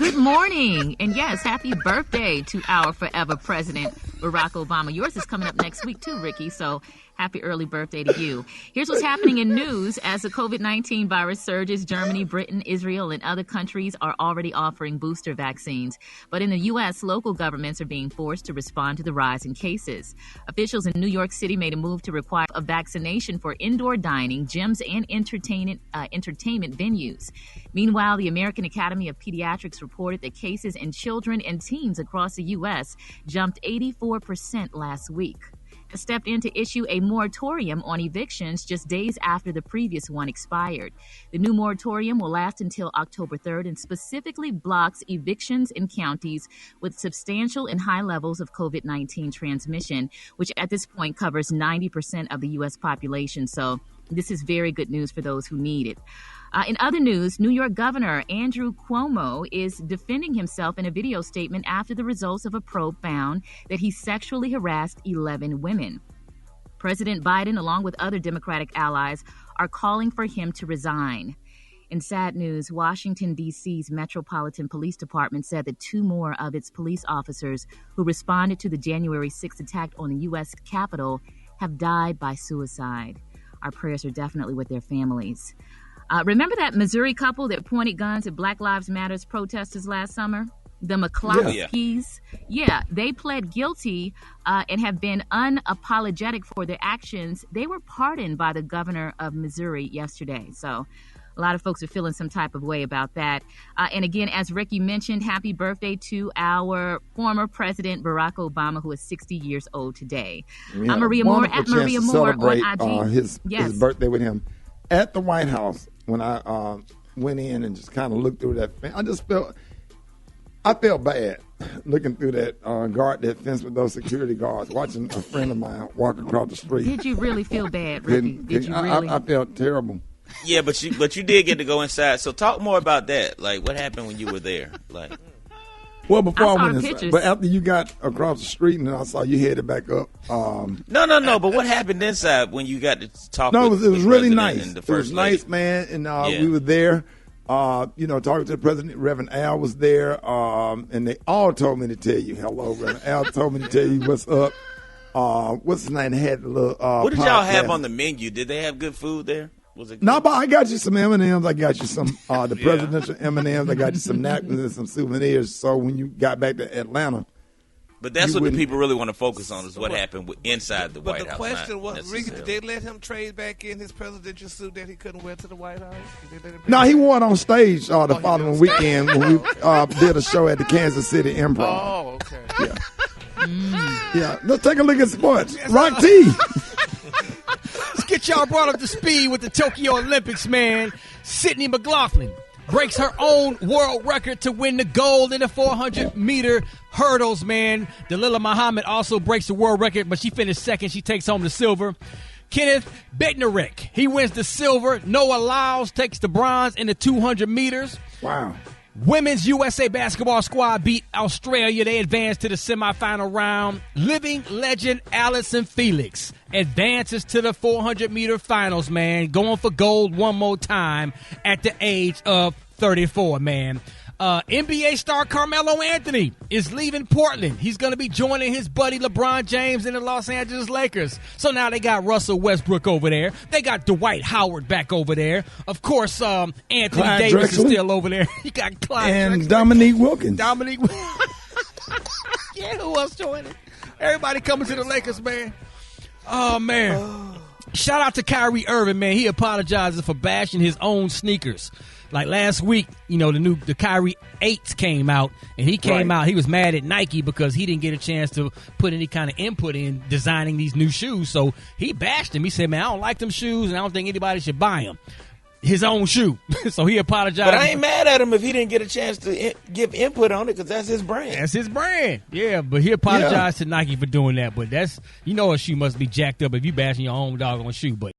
Good morning. And yes, happy birthday to our forever president, Barack Obama. Yours is coming up next week too, Ricky. So happy early birthday to you. Here's what's happening in news. As the COVID-19 virus surges, Germany, Britain, Israel, and other countries are already offering booster vaccines. But in the U.S., local governments are being forced to respond to the rise in cases. Officials in New York City made a move to require a vaccination for indoor dining, gyms, and entertainment venues. Meanwhile, the American Academy of Pediatrics reported that cases in children and teens across the U.S. jumped 84% last week. Stepped in to issue a moratorium on evictions just days after the previous one expired. The new moratorium will last until October 3rd and specifically blocks evictions in counties with substantial and high levels of COVID-19 transmission, which at this point covers 90% of the U.S. population. So this is very good news for those who need it. In other news, New York Governor Andrew Cuomo is defending himself in a video statement after the results of a probe found that he sexually harassed 11 women. President Biden, along with other Democratic allies, are calling for him to resign. In sad news, Washington, D.C.'s Metropolitan Police Department said that 2 more of its police officers who responded to the January 6th attack on the U.S. Capitol have died by suicide. Our prayers are definitely with their families. Remember that Missouri couple that pointed guns at Black Lives Matters protesters last summer? The McCloskeys? Yeah, they pled guilty and have been unapologetic for their actions. They were pardoned by the governor of Missouri yesterday. So a lot of folks are feeling some type of way about that. And again, as Ricky mentioned, happy birthday to our former president, Barack Obama, who is 60 years old today. I'm Maria Moore at Maria Moore on IG. His birthday with him at the White House. When I went in and just kind of looked through that fence, I felt bad looking through that that fence with those security guards, watching a friend of mine walk across the street. Did you really feel bad, Ricky? Did you really? I felt terrible. Yeah, but you did get to go inside. So talk more about that. Like, what happened when you were there? Like, well, before I went inside, but after you got across the street and I saw you headed back up. No. But what happened inside when you got to talk? No, with it was really nice. And the it was nice, man. And we were there, talking to the president. Reverend Al was there, and they all told me to tell you hello. Reverend Al told me to tell you what's up. What's his name? They had the little. What did y'all have on the menu? Did they have good food there? Was it good? No, but I got you some M&Ms. I got you some the presidential M&Ms. I got you some napkins and some souvenirs. So when you got back to Atlanta. But that's what the people really want to focus on is what happened inside the White House. But the question was, Ricky, did they let him trade back in his presidential suit that he couldn't wear to the White House? No, he wore it on stage the following weekend when we did a show at the Kansas City Improv. Oh, okay. Yeah. Yeah. Let's take a look at sports. Rock T. Let's get y'all brought up to speed with the Tokyo Olympics, man. Sydney McLaughlin breaks her own world record to win the gold in the 400-meter hurdles, man. Dalilah Muhammad also breaks the world record, but she finished second. She takes home the silver. Kenneth Bednarek, he wins the silver. Noah Lyles takes the bronze in the 200 meters. Wow. Women's USA basketball squad beat Australia. They advanced to the semifinal round. Living legend Allison Felix advances to the 400-meter finals, man. Going for gold one more time at the age of 34, man. NBA star Carmelo Anthony is leaving Portland. He's going to be joining his buddy LeBron James in the Los Angeles Lakers. So now they got Russell Westbrook over there. They got Dwight Howard back over there. Of course, Anthony Clyde Davis Drexler. is still over there. You got Clyde And Drexler. Dominique Wilkins. Yeah, who else joining? Everybody coming to the Lakers, man. Oh, man. Shout out to Kyrie Irving, man. He apologizes for bashing his own sneakers. Like last week, the Kyrie 8s came out, and he came out. He was mad at Nike because he didn't get a chance to put any kind of input in designing these new shoes. So he bashed him. He said, man, I don't like them shoes, and I don't think anybody should buy them. His own shoe. So he apologized. But I ain't mad at him if he didn't get a chance to give input on it because that's his brand. That's his brand. Yeah, but he apologized to Nike for doing that. But that's, a shoe must be jacked up if you bashing your own doggone shoe. But